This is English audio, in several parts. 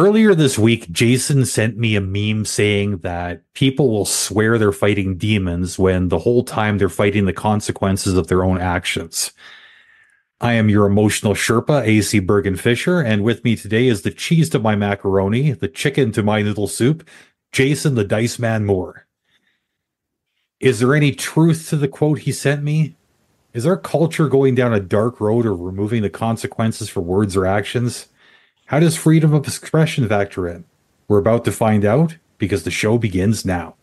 Earlier this week, Jason sent me a meme saying that people will swear they're fighting demons when the whole time they're fighting the consequences of their own actions. I am your emotional Sherpa, AC Bergen Fisher, and with me today is the cheese to my macaroni, the chicken to my noodle soup, Jason the Dice Man Moore. Is there any truth to the quote he sent me? Is our culture going down a dark road of removing the consequences for words or actions? How does freedom of expression factor in? We're about to find out because the show begins now.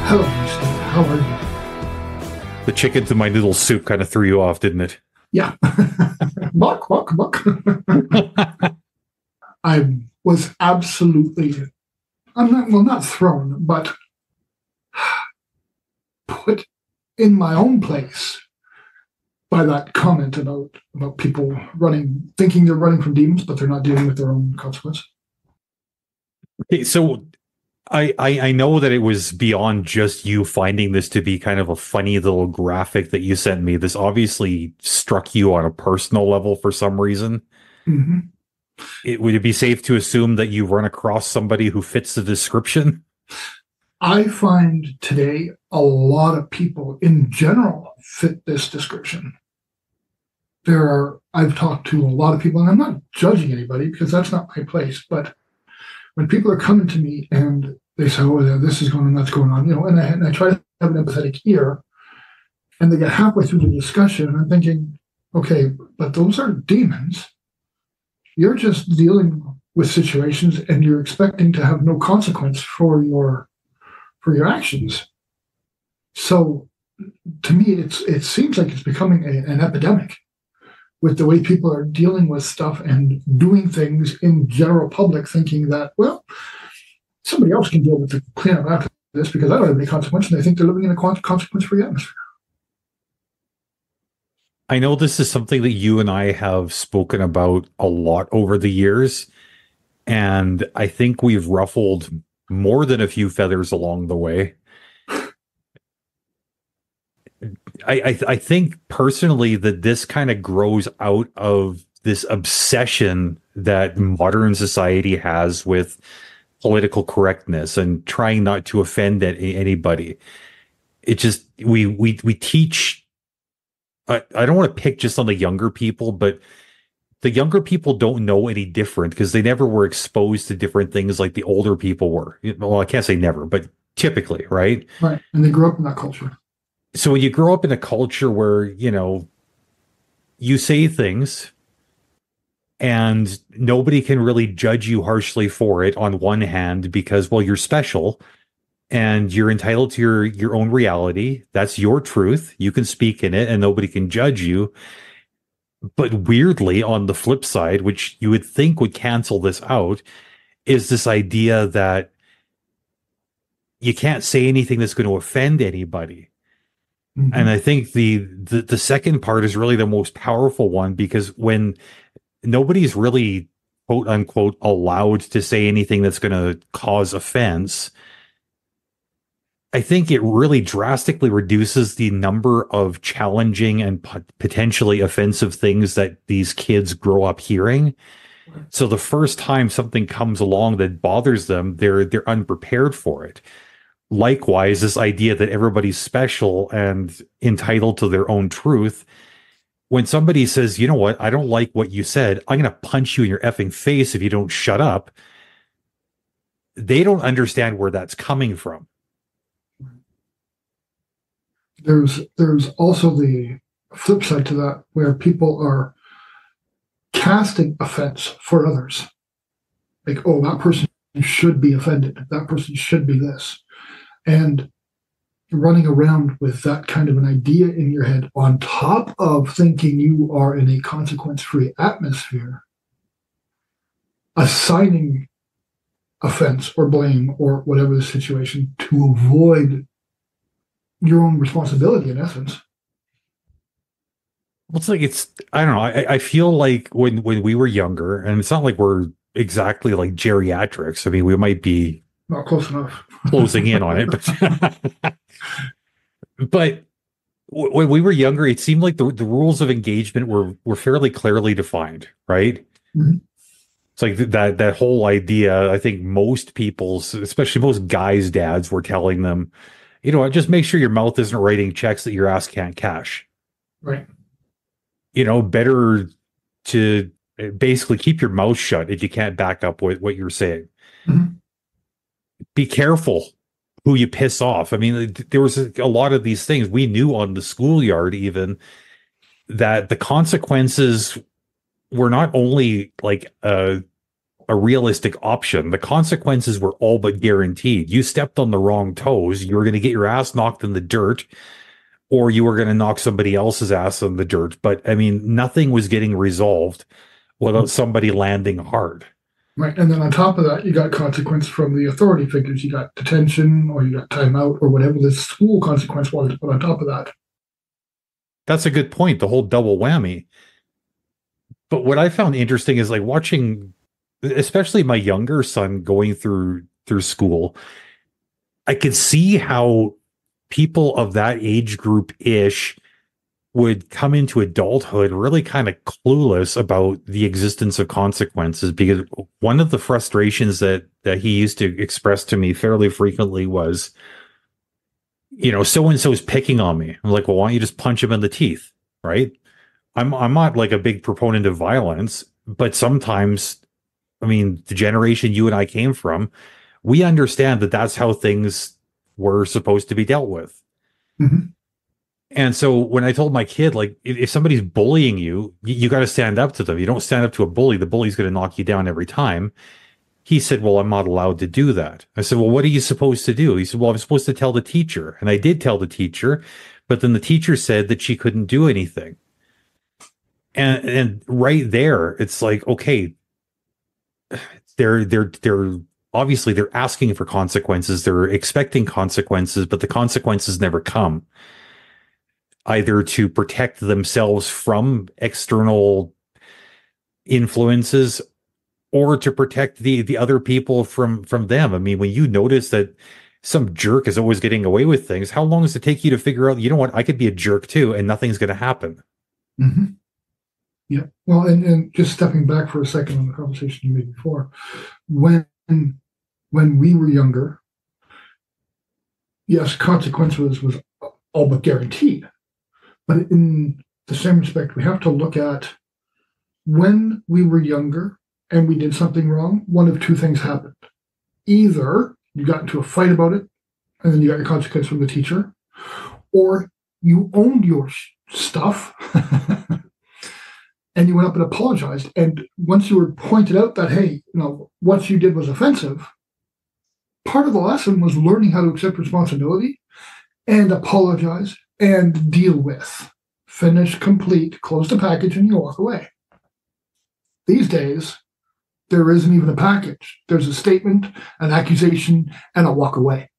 Hello, Steve. How are you? The chicken to my noodle soup kind of threw you off, didn't it? Yeah. Buck. I was absolutely, not thrown, but put in my own place by that comment about people thinking they're running from demons, but they're not dealing with their own consequence. Okay, so I know that it was beyond just you finding this to be kind of a funny little graphic that you sent me. This obviously struck you on a personal level for some reason. Mm-hmm. Would it be safe to assume that you run across somebody who fits the description? I find today a lot of people in general fit this description. I've talked to a lot of people, and I'm not judging anybody because that's not my place, but when people are coming to me and they say, oh, yeah, this is going on, that's going on, and I try to have an empathetic ear, and they get halfway through the discussion, and I'm thinking, okay, but those are demons. You're just dealing with situations, and you're expecting to have no consequence for your actions. So, to me, it seems like it's becoming an epidemic with the way people are dealing with stuff and doing things in general public, thinking that, well, somebody else can deal with the cleanup after this because I don't have any consequence, and they think they're living in a consequence-free atmosphere. I know this is something that you and I have spoken about a lot over the years, and I think we've ruffled more than a few feathers along the way. I think personally that this kind of grows out of this obsession that modern society has with political correctness and trying not to offend anybody. It just we teach. I don't want to pick just on the younger people, but the younger people don't know any different because they never were exposed to different things like the older people were. Well, I can't say never, but typically, right? Right, and they grew up in that culture. So when you grow up in a culture where, you say things and nobody can really judge you harshly for it on one hand because, well, you're special and you're entitled to your own reality. That's your truth. You can speak in it and nobody can judge you. But weirdly, on the flip side, which you would think would cancel this out, is this idea that you can't say anything that's going to offend anybody. Mm-hmm. And I think the second part is really the most powerful one, because when nobody's really, quote unquote, allowed to say anything that's going to cause offense, I think it really drastically reduces the number of challenging and potentially offensive things that these kids grow up hearing. So the first time something comes along that bothers them, they're unprepared for it. Likewise, this idea that everybody's special and entitled to their own truth. When somebody says, you know what, I don't like what you said, I'm going to punch you in your effing face if you don't shut up. They don't understand where that's coming from. There's also the flip side to that, where people are casting offense for others. Like, oh, that person should be offended. That person should be this. And running around with that kind of an idea in your head on top of thinking you are in a consequence-free atmosphere, assigning offense or blame or whatever the situation to avoid your own responsibility, in essence. Well, I don't know. I feel like when we were younger, and it's not like we're exactly like geriatrics. I mean, we might be Not close enough. closing in on it. But when we were younger, it seemed like the rules of engagement were fairly clearly defined, right? Mhm. It's like that whole idea. I think most people's, especially most guys' dads, were telling them, just make sure your mouth isn't writing checks that your ass can't cash. Right. Better to basically keep your mouth shut if you can't back up what you're saying. Mhm. Be careful who you piss off. I mean, there was a lot of these things we knew on the schoolyard, even that the consequences were not only like a realistic option, the consequences were all but guaranteed. You stepped on the wrong toes, you were going to get your ass knocked in the dirt, or you were going to knock somebody else's ass in the dirt. But I mean, nothing was getting resolved without somebody landing hard. Right. And then on top of that, you got consequence from the authority figures. You got detention or you got timeout or whatever the school consequence was. But on top of that, that's a good point. The whole double whammy. But what I found interesting is like watching, especially my younger son going through school, I could see how people of that age group ish would come into adulthood really kind of clueless about the existence of consequences, because one of the frustrations that he used to express to me fairly frequently was, so and so is picking on me. I'm like, well, why don't you just punch him in the teeth, right? I'm not like a big proponent of violence, but sometimes, I mean, the generation you and I came from, we understand that that's how things were supposed to be dealt with. mm-hmm. And so when I told my kid, like, if somebody's bullying you, you got to stand up to them. You don't stand up to a bully, the bully's going to knock you down every time. He said, well, I'm not allowed to do that. I said, well, what are you supposed to do? He said, well, I'm supposed to tell the teacher. And I did tell the teacher, but then the teacher said that she couldn't do anything. And right there, it's like, okay, they're obviously they're asking for consequences. They're expecting consequences, but the consequences never come, either to protect themselves from external influences or to protect the other people from them. I mean, when you notice that some jerk is always getting away with things, how long does it take you to figure out, you know what, I could be a jerk too, and nothing's going to happen? Mm-hmm. Yeah. Well, and just stepping back for a second on the conversation you made before, when we were younger, yes, consequences was all but guaranteed. But in the same respect, we have to look at when we were younger and we did something wrong, one of two things happened. Either you got into a fight about it and then you got your consequence from the teacher, or you owned your stuff and you went up and apologized. And once you were pointed out that, hey, what you did was offensive, part of the lesson was learning how to accept responsibility and apologize and deal with. Finish, complete, close the package, and you walk away. These days, there isn't even a package. There's a statement, an accusation, and a walk away.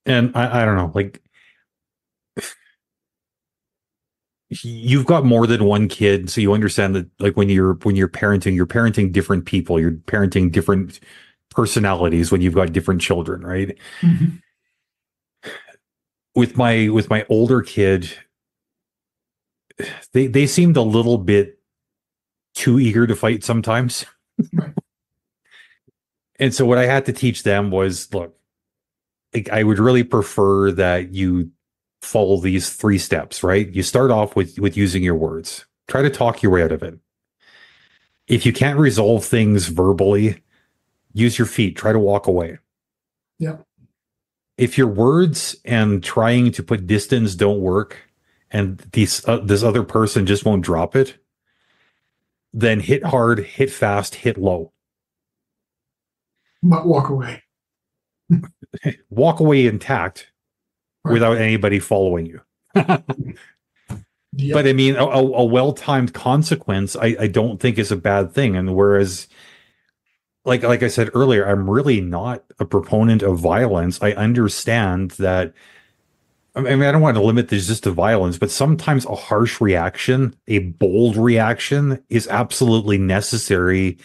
And I don't know, like, you've got more than one kid, so you understand that, like, when you're parenting different people, you're parenting different personalities when you've got different children, right? Mm-hmm. With my older kid, they seemed a little bit too eager to fight sometimes. Right. And so what I had to teach them was, look, I would really prefer that you follow these 3 steps, right? You start off with using your words. Try to talk your way out of it. If you can't resolve things verbally, use your feet. Try to walk away. Yeah. If your words and trying to put distance don't work, and this other person just won't drop it, then hit hard, hit fast, hit low. But walk away. Walk away intact, right, without anybody following you. Yep. But I mean, a well-timed consequence, I don't think is a bad thing. And whereas, like I said earlier, I'm really not a proponent of violence. I understand that. I mean, I don't want to limit this just to violence, but sometimes a harsh reaction, a bold reaction, is absolutely necessary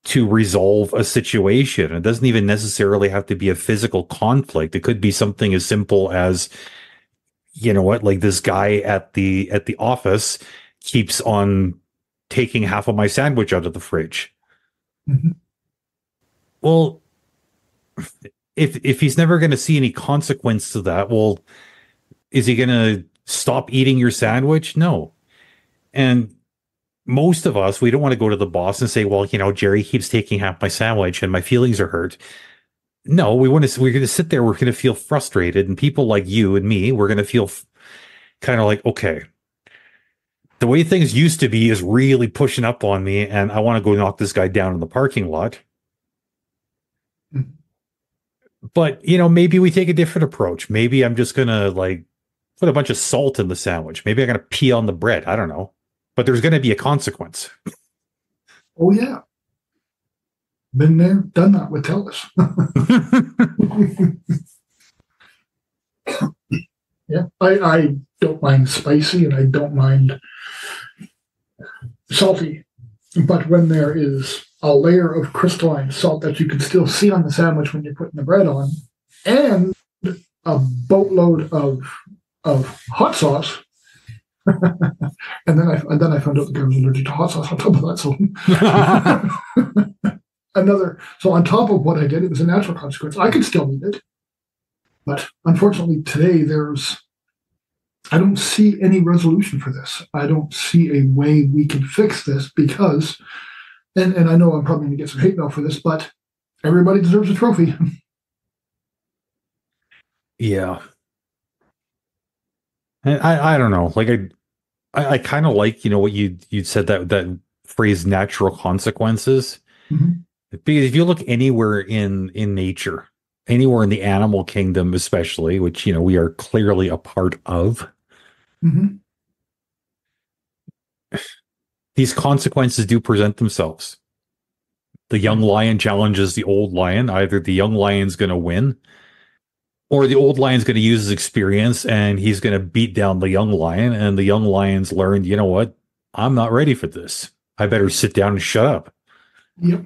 to resolve a situation. It doesn't even necessarily have to be a physical conflict. It could be something as simple as, you know what, like this guy at the office keeps on taking half of my sandwich out of the fridge. Mm-hmm. Well, if he's never going to see any consequence to that, well, is he going to stop eating your sandwich? No. And most of us, we don't want to go to the boss and say, well, you know, Jerry keeps taking half my sandwich and my feelings are hurt. No, we're going to sit there. We're going to feel frustrated. And people like you and me, we're going to feel kind of like, okay, the way things used to be is really pushing up on me. And I want to go knock this guy down in the parking lot. Mm-hmm. But, you know, maybe we take a different approach. Maybe I'm just going to like put a bunch of salt in the sandwich. Maybe I'm going to pee on the bread. I don't know. But there's going to be a consequence. Oh, yeah. Been there, done that with Telus. Yeah, I don't mind spicy and I don't mind salty. But when there is a layer of crystalline salt that you can still see on the sandwich when you're putting the bread on, and a boatload of hot sauce, and then I found out the guy was allergic to hot sauce on top of that. So so on top of what I did, it was a natural consequence. I could still eat it, but unfortunately today I don't see any resolution for this. I don't see a way we can fix this because, and I know I'm probably going to get some hate mail for this, but everybody deserves a trophy. Yeah. And I don't know. Like I kind of like, you know, what you said, that phrase, natural consequences. Mm-hmm. Because if you look anywhere in nature, anywhere in the animal kingdom, especially, which, you know, we are clearly a part of, mm-hmm. these consequences do present themselves. The young lion challenges the old lion. Either the young lion's going to win, or the old lion's going to use his experience and he's going to beat down the young lion. And the young lion's learned, you know what? I'm not ready for this. I better sit down and shut up. Yep.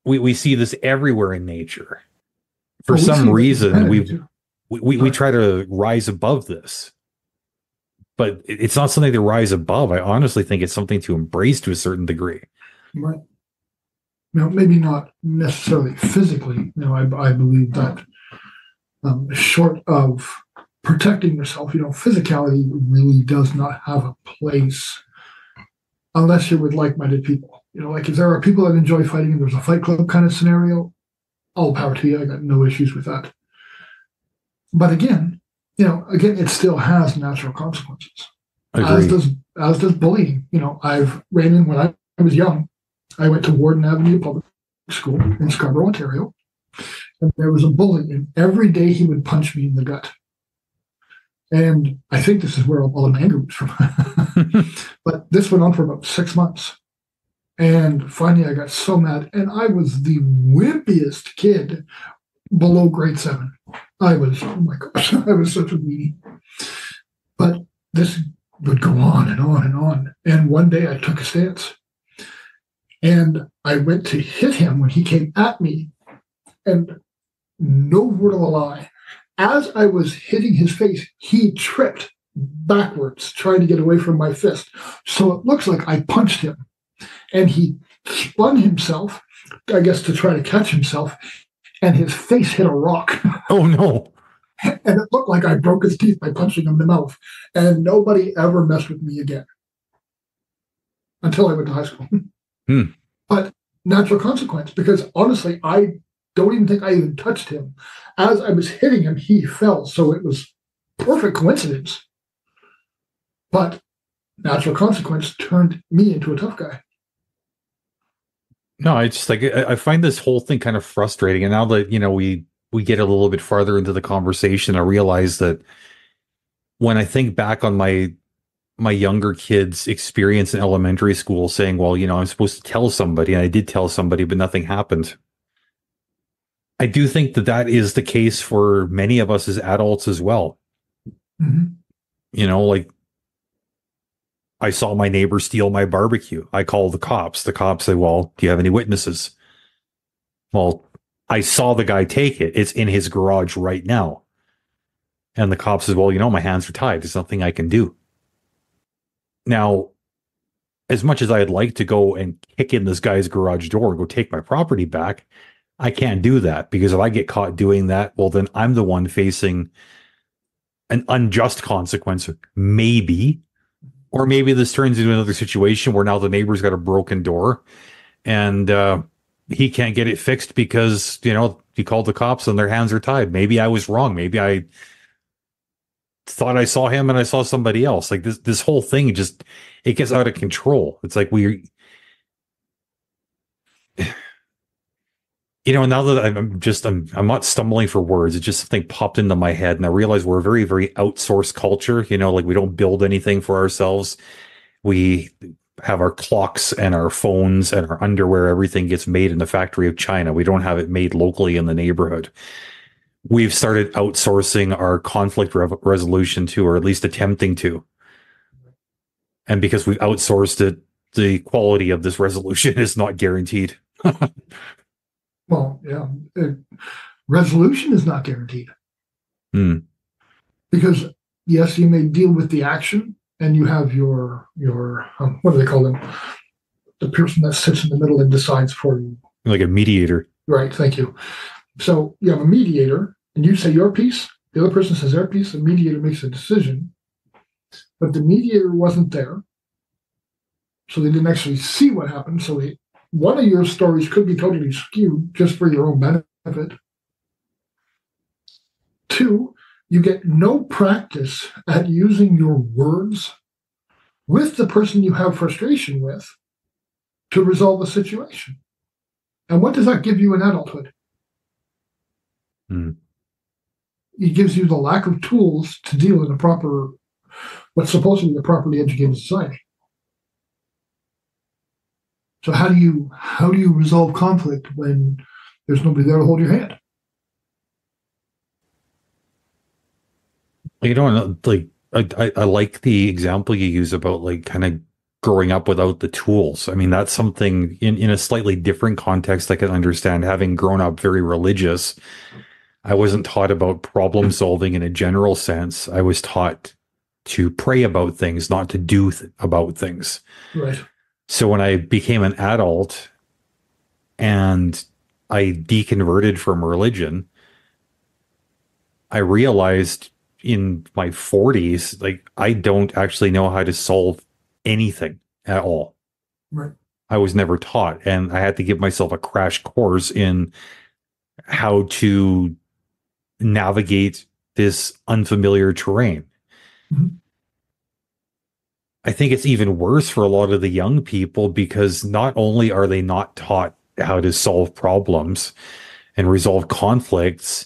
We see this everywhere in nature. For some reason, we try to rise above this. But it's not something to rise above. I honestly think it's something to embrace to a certain degree. Right. Now, maybe not necessarily physically. You know, I believe that short of protecting yourself, you know, physicality really does not have a place unless you're with like-minded people. You know, like if there are people that enjoy fighting and there's a fight club kind of scenario, all power to you. I got no issues with that. But again, it still has natural consequences. As does bullying. You know, I've ran in when I was young. I went to Warden Avenue Public School in Scarborough, Ontario, and there was a bully, and every day he would punch me in the gut. And I think this is where all the anger was from. But this went on for about 6 months. And finally I got so mad, and I was the wimpiest kid below grade 7. I was, oh my gosh, I was such a weenie. But this would go on and on and on. And one day I took a stance. And I went to hit him when he came at me. And no word of a lie, as I was hitting his face, he tripped backwards, trying to get away from my fist. So it looks like I punched him. And he spun himself, I guess, to try to catch himself. And his face hit a rock. Oh, no. And it looked like I broke his teeth by punching him in the mouth. And nobody ever messed with me again. Until I went to high school. But natural consequence, because honestly, I don't even think I even touched him. As I was hitting him, he fell. So it was perfect coincidence. But natural consequence turned me into a tough guy. No, I just like, I find this whole thing kind of frustrating. And now that, you know, we get a little bit farther into the conversation, I realize that when I think back on my younger kids' experience in elementary school, saying, well, you know, I'm supposed to tell somebody, and I did tell somebody, but nothing happened. I do think that is the case for many of us as adults as well. Mm-hmm. You know, like I saw my neighbor steal my barbecue. I call the cops. The cops say, well, do you have any witnesses? Well, I saw the guy take it. It's in his garage right now. And the cop says, well, my hands are tied. There's nothing I can do. Now, as much as I'd like to go and kick in this guy's garage door and go take my property back, I can't do that, because if I get caught doing that, well, then I'm the one facing an unjust consequence, maybe. Or maybe this turns into another situation where now the neighbor's got a broken door and he can't get it fixed because, he called the cops and their hands are tied. Maybe I was wrong. Maybe I thought I saw him and I saw somebody else. Like this whole thing it gets out of control. It's like now that I'm not stumbling for words. It just something popped into my head, and I realized we're a very, very outsourced culture. Like we don't build anything for ourselves. We have our clocks and our phones and our underwear. Everything gets made in the factory of China. We don't have it made locally in the neighborhood. We've started outsourcing our conflict resolution to, or at least attempting to. And because we've outsourced it, the quality of this resolution is not guaranteed. Well, yeah, resolution is not guaranteed. Because yes, you may deal with the action, and you have your what do they call them? The person that sits in the middle and decides for you, like a mediator. Right. Thank you. So you have a mediator, and you say your piece. The other person says their piece. The mediator makes a decision, but the mediator wasn't there, so they didn't actually see what happened. So one of your stories could be totally skewed just for your own benefit. Two, you get no practice at using your words with the person you have frustration with to resolve a situation. And what does that give you in adulthood? It gives you the lack of tools to deal in what's supposed to be a properly educated society. So how do you resolve conflict when there's nobody there to hold your hand? I like the example you use about kind of growing up without the tools. I mean, that's something in a slightly different context I can understand. Having grown up very religious, I wasn't taught about problem solving in a general sense. I was taught to pray about things, not to do about things. Right. So when I became an adult and I deconverted from religion, I realized in my 40s, I don't actually know how to solve anything at all. Right. I was never taught, and I had to give myself a crash course in how to navigate this unfamiliar terrain. Mm-hmm. I think it's even worse for a lot of the young people, because not only are they not taught how to solve problems and resolve conflicts,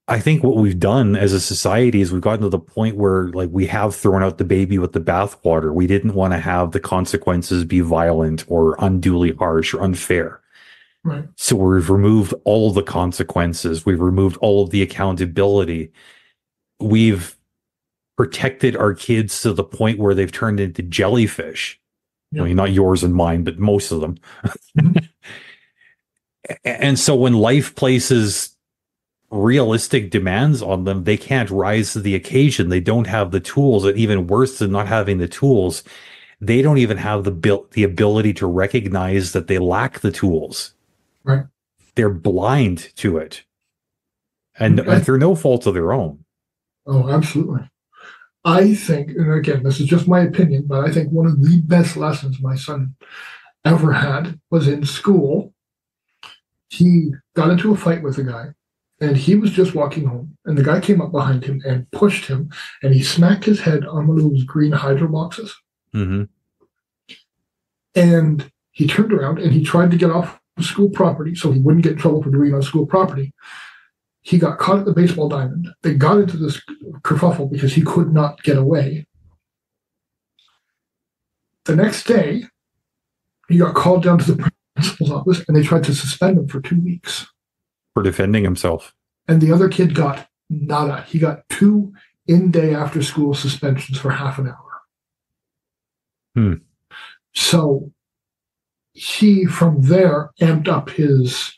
I think what we've done as a society is we've gotten to the point where we have thrown out the baby with the bathwater. We didn't want to have the consequences be violent or unduly harsh or unfair. Right. So we've removed all of the consequences. We've removed all of the accountability. We've protected our kids to the point where they've turned into jellyfish. Yep. I mean, not yours and mine, but most of them. Mm-hmm. And so when life places realistic demands on them, they can't rise to the occasion. They don't have the tools. And even worse than not having the tools, they don't even have the ability to recognize that they lack the tools. Right. They're blind to it. And through no fault of their own. Oh, absolutely. I think, and again, this is just my opinion, but I think one of the best lessons my son ever had was in school. He got into a fight with a guy, and he was just walking home, and the guy came up behind him and pushed him, and he smacked his head on one of those green hydro boxes. Mm-hmm. And he turned around and he tried to get off school property so he wouldn't get in trouble for doing it on school property. He got caught at the baseball diamond. They got into this kerfuffle because he could not get away. The next day, he got called down to the principal's office, and they tried to suspend him for 2 weeks. For defending himself. And the other kid got nada. He got 2 in-day after-school suspensions for half an hour. Hmm. So he, from there, amped up his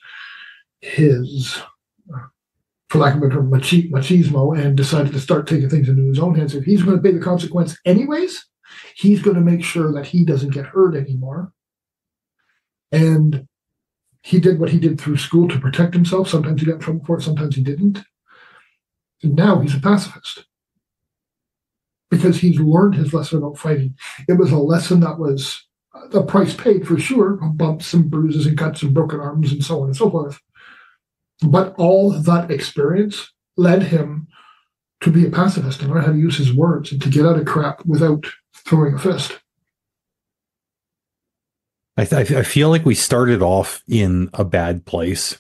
for lack of a term, machismo, and decided to start taking things into his own hands. If he's going to pay the consequence anyways, he's going to make sure that he doesn't get hurt anymore. And he did what he did through school to protect himself. Sometimes he got in trouble for it, sometimes he didn't. And now he's a pacifist because he's learned his lesson about fighting. It was a lesson that was the price paid for sure, bumps and bruises and cuts and broken arms and so on and so forth. But all that experience led him to be a pacifist and learn how to use his words and to get out of crap without throwing a fist. I feel like we started off in a bad place,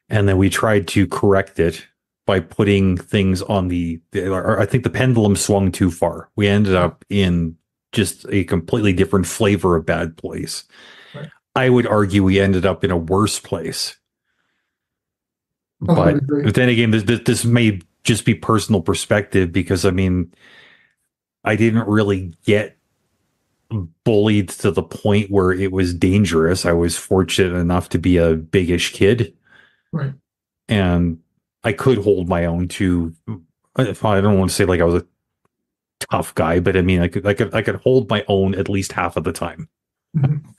and then we tried to correct it by putting things on I think the pendulum swung too far. We ended up in just a completely different flavor of bad place. Right. I would argue we ended up in a worse place. But then again, this may just be personal perspective because, I mean, I didn't really get bullied to the point where it was dangerous. I was fortunate enough to be a biggish kid. Right. And I could hold my own to, I don't want to say like I was a tough guy, but I mean, I could hold my own at least half of the time. Mm-hmm.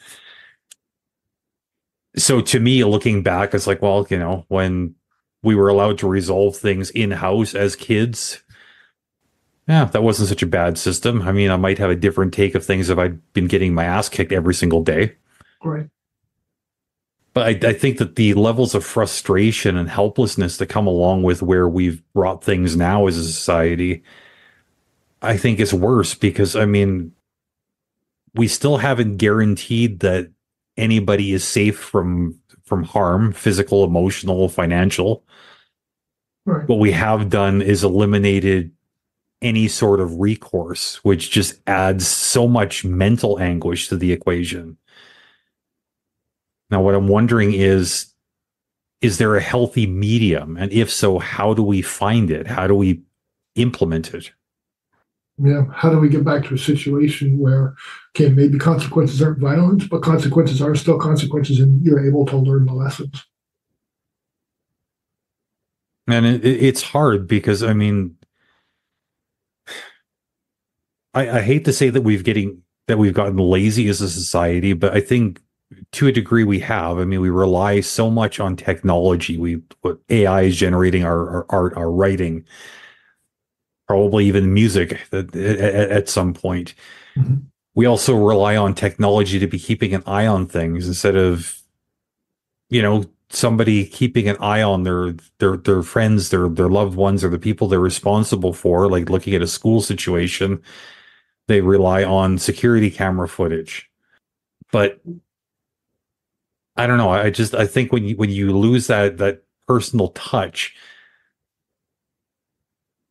So to me, looking back, it's like, well, you know, when we were allowed to resolve things in-house as kids, yeah, that wasn't such a bad system. I mean, I might have a different take of things if I'd been getting my ass kicked every single day. Right. But I think that the levels of frustration and helplessness that come along with where we've brought things now as a society, I think is worse because, I mean, we still haven't guaranteed that anybody is safe from harm, physical, emotional, financial. Right. What we have done is eliminated any sort of recourse, which just adds so much mental anguish to the equation. Now, what I'm wondering is there a healthy medium? And if so, how do we find it? How do we implement it? Yeah. How do we get back to a situation where, okay, maybe consequences aren't violent, but consequences are still consequences and you're able to learn the lessons? And it's hard because, I mean, I hate to say that we've gotten lazy as a society, but I think to a degree we have. I mean, we rely so much on technology. What AI is generating our art, our writing, probably even music at some point. Mm-hmm. We also rely on technology to be keeping an eye on things instead of, you know, somebody keeping an eye on their friends, their loved ones, or the people they're responsible for, like looking at a school situation. They rely on security camera footage. But I don't know. I think when you lose that personal touch,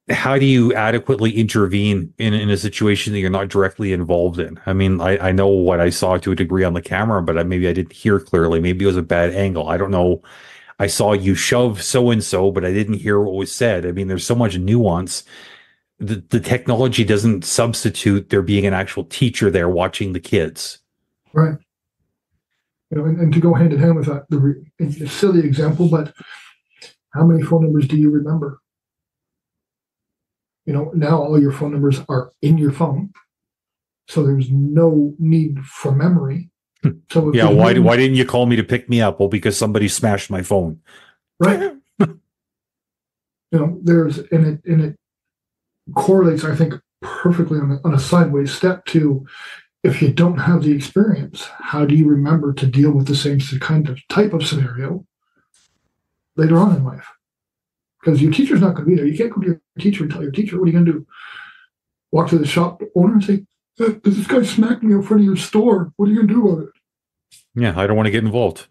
how do you adequately intervene in a situation that you're not directly involved in? I mean, I know what I saw to a degree on the camera, but maybe I didn't hear clearly. Maybe it was a bad angle. I don't know. I saw you shove so-and-so, but I didn't hear what was said. I mean, there's so much nuance. The technology doesn't substitute there being an actual teacher there watching the kids. Right. You know, and to go hand in hand with that, a silly example, but how many phone numbers do you remember? You know, now all your phone numbers are in your phone, so there's no need for memory. So yeah, why didn't you call me to pick me up? Well, because somebody smashed my phone. Right. You know, it correlates, I think, perfectly on a sideways step to, if you don't have the experience, how do you remember to deal with the same kind of type of scenario later on in life? Because your teacher's not going to be there. You can't go to your teacher and tell your teacher, what are you going to do? Walk to the shop owner and say, this guy smacked me in front of your store. What are you going to do about it? Yeah, I don't want to get involved.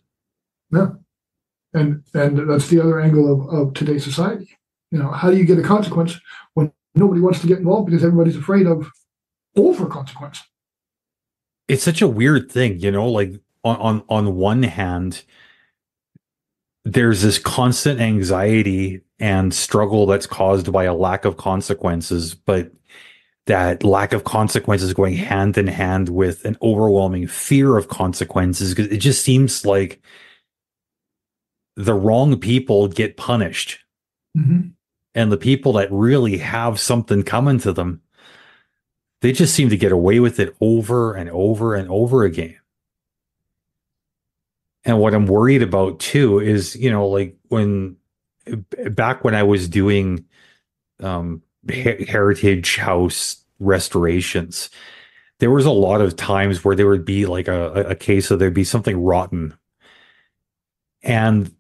Yeah. And that's the other angle of today's society. You know, how do you get a consequence when nobody wants to get involved because everybody's afraid of over consequence? It's such a weird thing, you know, like on one hand, there's this constant anxiety and struggle that's caused by a lack of consequences, but that lack of consequences going hand in hand with an overwhelming fear of consequences, because it just seems like the wrong people get punished. Mm-hmm. And the people that really have something coming to them, they just seem to get away with it over and over and over again. And what I'm worried about too is, like back when I was doing heritage house restorations, there was a lot of times where there would be like a case of there'd be something rotten. And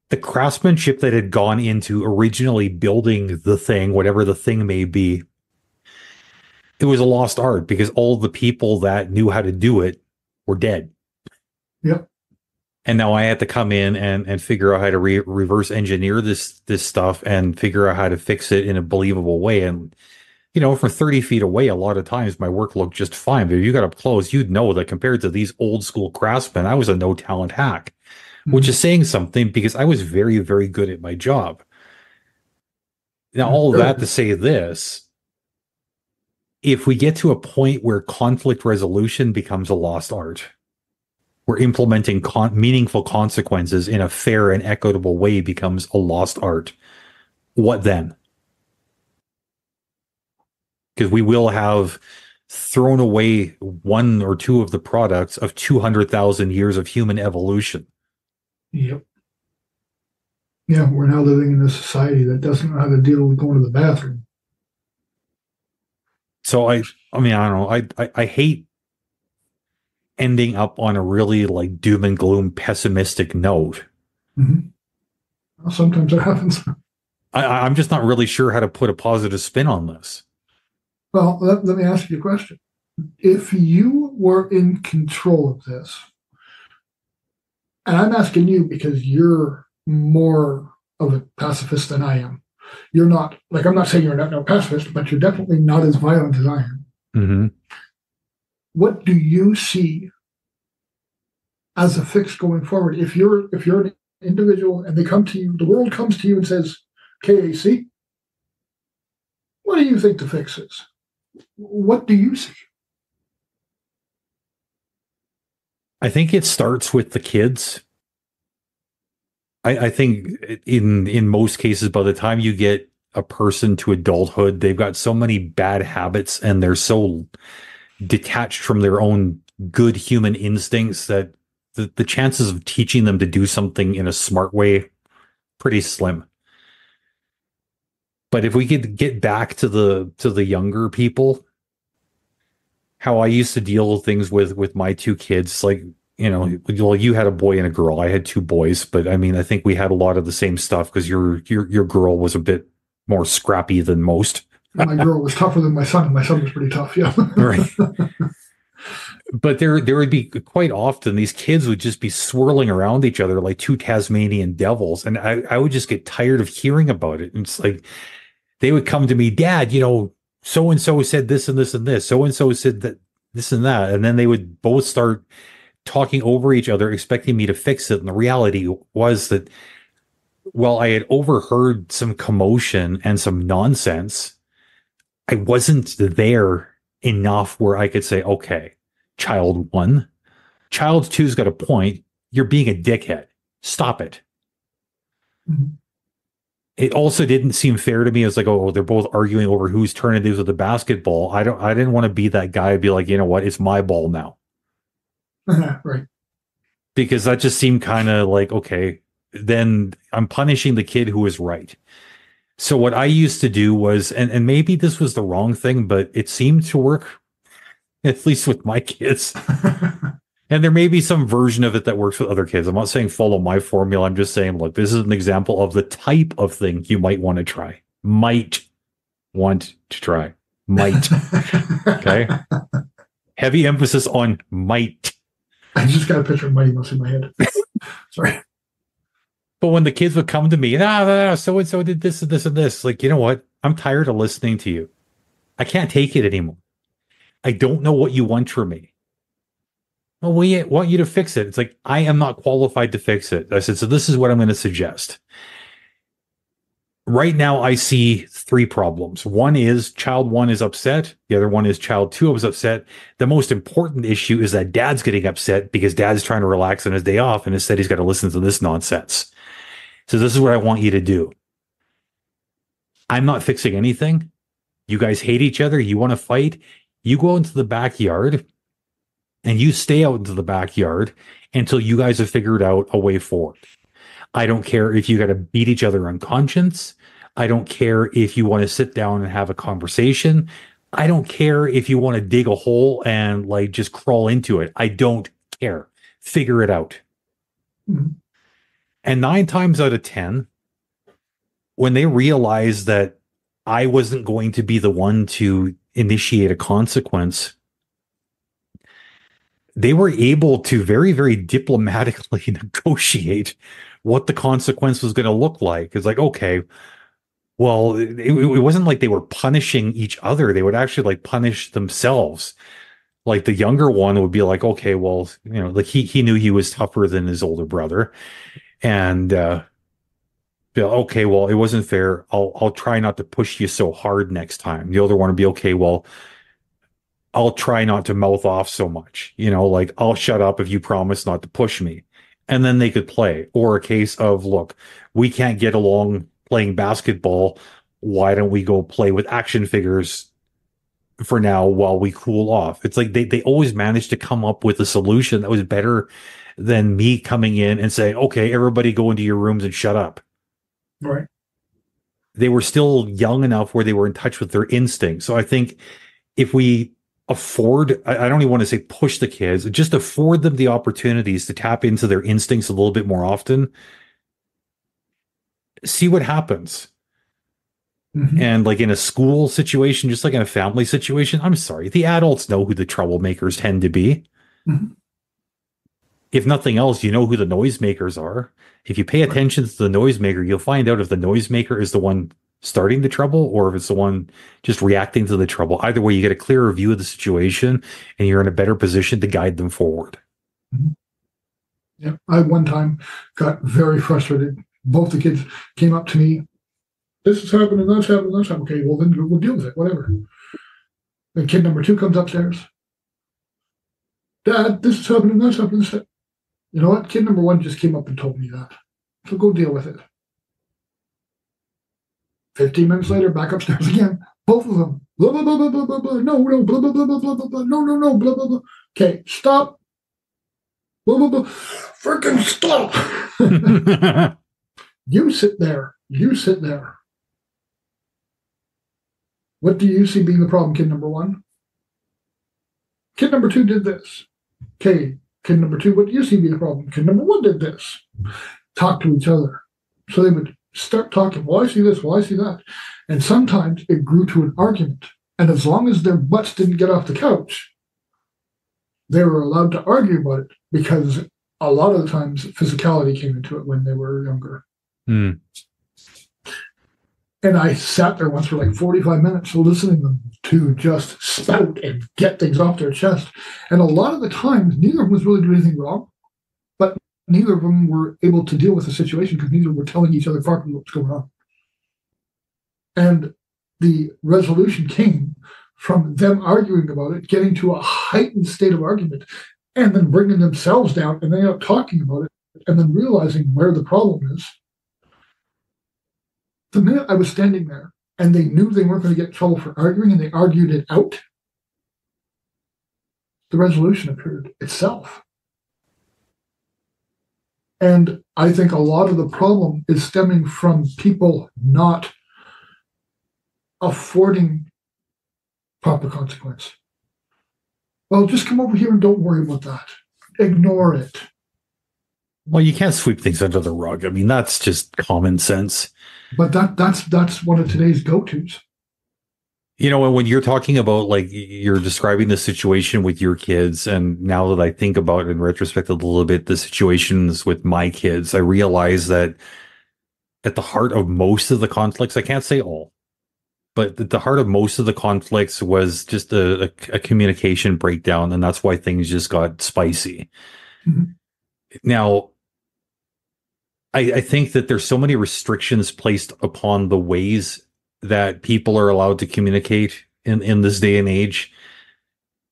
the craftsmanship that had gone into originally building the thing, whatever the thing may be, it was a lost art because all the people that knew how to do it were dead. Yep. And now I had to come in and figure out how to reverse engineer this stuff and figure out how to fix it in a believable way. And, from 30 feet away, a lot of times my work looked just fine. But if you got up close, you'd know that compared to these old school craftsmen, I was a no talent hack, which is saying something because I was very, very good at my job. Now, all of that to say this, if we get to a point where conflict resolution becomes a lost art, where implementing meaningful consequences in a fair and equitable way becomes a lost art, what then? Because we will have thrown away one or two of the products of 200,000 years of human evolution. Yep. Yeah, we're now living in a society that doesn't know how to deal with going to the bathroom. So I mean, I don't know. I hate ending up on a really like doom and gloom pessimistic note. Mm-hmm. Well, sometimes it happens. I'm just not really sure how to put a positive spin on this. Well, let me ask you a question. If you were in control of this, and I'm asking you because you're more of a pacifist than I am. You're not, like, I'm not saying you're not a pacifist, but you're definitely not as violent as I am. Mm-hmm. What do you see as a fix going forward? If you're an individual and they come to you, the world comes to you and says, KAC, what do you think the fix is? What do you see? I think it starts with the kids. I think in most cases, by the time you get a person to adulthood, they've got so many bad habits and they're so detached from their own good human instincts that the chances of teaching them to do something in a smart way, pretty slim. But if we could get back to the younger people, how I used to deal with things with my two kids, like, well, you had a boy and a girl. I had two boys, but I mean, I think we had a lot of the same stuff because your girl was a bit more scrappy than most. My girl was tougher than my son. My son was pretty tough, yeah. Right. But there would be quite often these kids would just be swirling around each other like two Tasmanian devils, and I would just get tired of hearing about it. And it's like they would come to me, Dad, so and so said this and this and this. So and so said that this and that, and then they would both start talking over each other, expecting me to fix it. And the reality was that, well, I had overheard some commotion and some nonsense. I wasn't there enough where I could say, okay, child one, child two's got a point. You're being a dickhead. Stop it. Mm-hmm. It also didn't seem fair to me. It was like, oh, they're both arguing over whose turn it is with the basketball. I didn't want to be that guy. I'd be like, you know what? It's my ball now. Right. Because that just seemed kind of like, okay, then I'm punishing the kid who was right. So what I used to do was, and maybe this was the wrong thing, but it seemed to work, at least with my kids. And there may be some version of it that works with other kids. I'm not saying follow my formula. I'm just saying, look, this is an example of the type of thing you might want to try. Might want to try. Might. Okay. Heavy emphasis on might. I just got a picture of Mighty Mouse in my head. Sorry. But when the kids would come to me, so-and-so did this and this and this, like, you know what? I'm tired of listening to you. I can't take it anymore. I don't know what you want from me. well, we want you to fix it. It's like, I am not qualified to fix it. I said, so this is what I'm going to suggest. Right now, I see three problems. One is child one is upset. The other one is child two is upset. The most important issue is that dad's getting upset because dad's trying to relax on his day off, and instead he's got to listen to this nonsense. So this is what I want you to do. I'm not fixing anything. You guys hate each other. You want to fight. You go into the backyard and you stay out into the backyard until you guys have figured out a way forward. I don't care if you got to beat each other on conscience. I don't care if you want to sit down and have a conversation. I don't care if you want to dig a hole and like just crawl into it. I don't care. Figure it out. Mhm. And 9 times out of 10, when they realized that I wasn't going to be the one to initiate a consequence, they were able to very, very diplomatically negotiate what the consequence was going to look like. It's like, okay, well, it wasn't like they were punishing each other. They would actually like punish themselves. Like the younger one would be like, okay, well, like he knew he was tougher than his older brother. And be like, okay, well, it wasn't fair. I'll try not to push you so hard next time. The other one would be, okay, well, I'll try not to mouth off so much, like I'll shut up if you promise not to push me. And then they could play. Or a case of, look, we can't get along playing basketball. Why don't we go play with action figures for now while we cool off? It's like they always managed to come up with a solution that was better than me coming in and saying, okay, everybody go into your rooms and shut up. Right. They were still young enough where they were in touch with their instincts. So I think if we afford, I don't even want to say push the kids, just afford them the opportunities to tap into their instincts a little bit more often, see what happens. Mhm. And like in a school situation, just like in a family situation, I'm sorry, the adults know who the troublemakers tend to be. Mhm. If nothing else, you know who the noisemakers are. If you pay attention to the noisemaker, you'll find out if the noisemaker is the one starting the trouble or if it's the one just reacting to the trouble. Either way, you get a clearer view of the situation and you're in a better position to guide them forward. Mhm. Yeah. I one time got very frustrated. Both the kids came up to me. This is happening, that's happening, that's happening. Okay, well then we'll deal with it, whatever. Then kid number 2 comes upstairs. Dad, this is happening, that's happening, this happening. You know what? Kid number 1 just came up and told me that. So go deal with it. 15 minutes later, back upstairs again. Both of them. Blah, blah, blah, blah, blah, blah, blah. No, no, blah, blah, blah, blah, blah, blah, blah. No, no, no, blah, blah, blah. Okay, stop. Blah, blah, blah. Freaking stop. You sit there. You sit there. What do you see being the problem, kid number 1? Kid number 2 did this. Okay, kid number 2, what do you see being the problem? Kid number 1 did this. Talk to each other. So they would start talking. Well, I see this. Well, I see that. And sometimes it grew to an argument. And as long as their butts didn't get off the couch, they were allowed to argue about it because a lot of the times physicality came into it when they were younger. Mm. And I sat there once for like 45 minutes listening to them to just spout and get things off their chest. And a lot of the times, neither of them was really doing anything wrong, but neither of them were able to deal with the situation because neither were telling each other properly what was going on. And the resolution came from them arguing about it, getting to a heightened state of argument, and then bringing themselves down and then talking about it, and then realizing where the problem is. The minute I was standing there and they knew they weren't going to get in trouble for arguing and they argued it out, the resolution appeared itself. And I think a lot of the problem is stemming from people not affording proper consequence. Well, just come over here and don't worry about that. Ignore it. Well, you can't sweep things under the rug. I mean, that's just common sense. But that's one of today's go-tos. When you're talking about like you're describing the situation with your kids, and now that I think about it in retrospect a little bit, the situations with my kids, I realize that at the heart of most of the conflicts, I can't say all, But at the heart of most of the conflicts was just a communication breakdown, and that's why things just got spicy. Mhm. Now, I think that there's so many restrictions placed upon the ways that people are allowed to communicate in this day and age.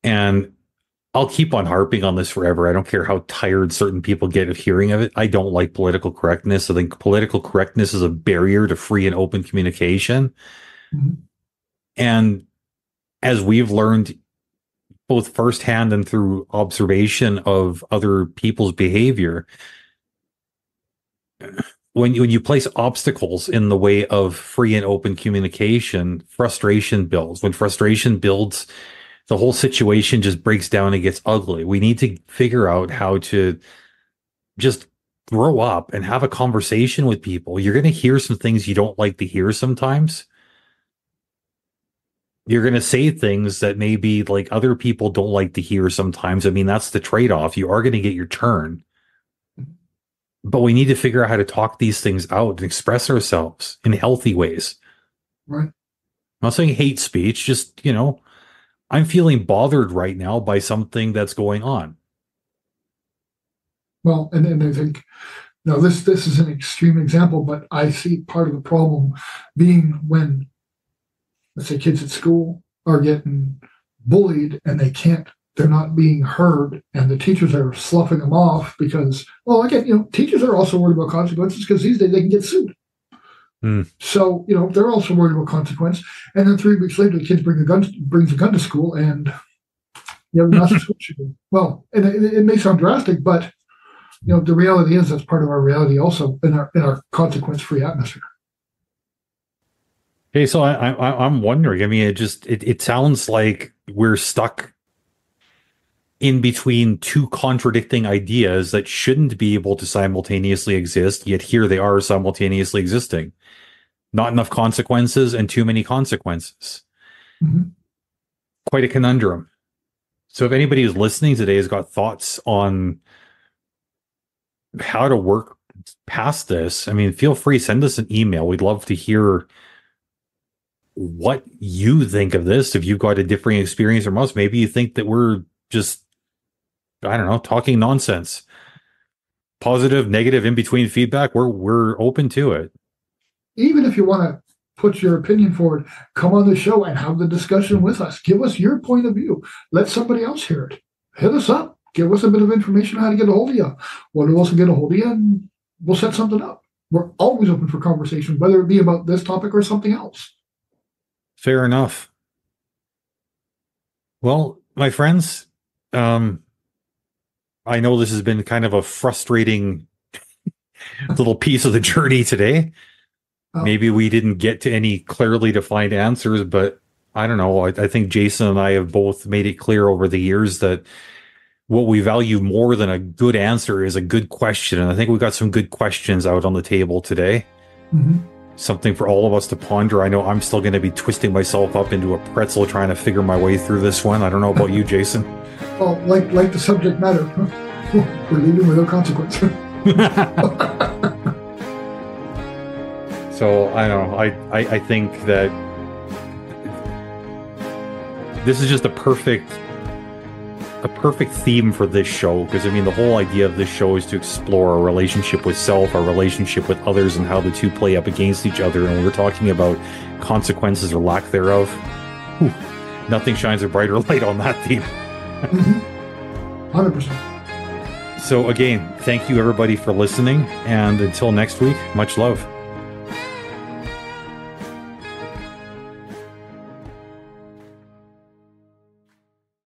And I'll keep on harping on this forever. I don't care how tired certain people get of hearing of it. I don't like political correctness. I think political correctness is a barrier to free and open communication. Mhm. And as we've learned both firsthand and through observation of other people's behavior, when you place obstacles in the way of free and open communication, frustration builds. When frustration builds, the whole situation just breaks down and gets ugly. We need to figure out how to just grow up and have a conversation with people. You're going to hear some things you don't like to hear sometimes. You're going to say things that maybe like other people don't like to hear sometimes. I mean, that's the trade-off. You are going to get your turn. But we need to figure out how to talk these things out and express ourselves in healthy ways. Right. I'm not saying hate speech, just, I'm feeling bothered right now by something that's going on. Well, and I think, this is an extreme example, but I see part of the problem being when, let's say, kids at school are getting bullied and they're not being heard, and the teachers are sloughing them off because, well, again, teachers are also worried about consequences because these days they can get sued. So, they're also worried about consequence. And then 3 weeks later, the kid brings a gun to school, and you have a massive school shooting. Well, and it may sound drastic, but the reality is that's part of our reality also in our consequence-free atmosphere. Okay, so I'm wondering. I mean, it sounds like we're stuck in between two contradicting ideas that shouldn't be able to simultaneously exist, yet here they are simultaneously existing. Not enough consequences and too many consequences. Mm-hmm. Quite a conundrum. So if anybody who's listening today has got thoughts on how to work past this, I mean, feel free, send us an email. We'd love to hear what you think of this. If you've got a differing experience from us, maybe you think that we're just, I don't know, talking nonsense. Positive, negative, in between feedback, we're open to it. Even if you want to put your opinion forward, come on the show and have the discussion with us. Give us your point of view. Let somebody else hear it. Hit us up. Give us a bit of information on how to get a hold of you. We'll also get a hold of you, and we'll set something up. We're always open for conversation, whether it be about this topic or something else. Fair enough. Well, my friends, I know this has been kind of a frustrating little piece of the journey today. Maybe we didn't get to any clearly defined answers, but I don't know. I think Jason and I have both made it clear over the years that what we value more than a good answer is a good question. And I think we've got some good questions out on the table today. Mm-hmm. Something for all of us to ponder. I know I'm still going to be twisting myself up into a pretzel trying to figure my way through this one. I don't know about you, Jason. Well, like the subject matter, we're leaving without consequence. So I don't know. I think that this is just a perfect theme for this show, because I mean the whole idea of this show is to explore our relationship with self, our relationship with others, and how the two play up against each other. And we're talking about consequences or lack thereof. Whew, nothing shines a brighter light on that theme. 100%. So again, thank you everybody for listening, and until next week, much love.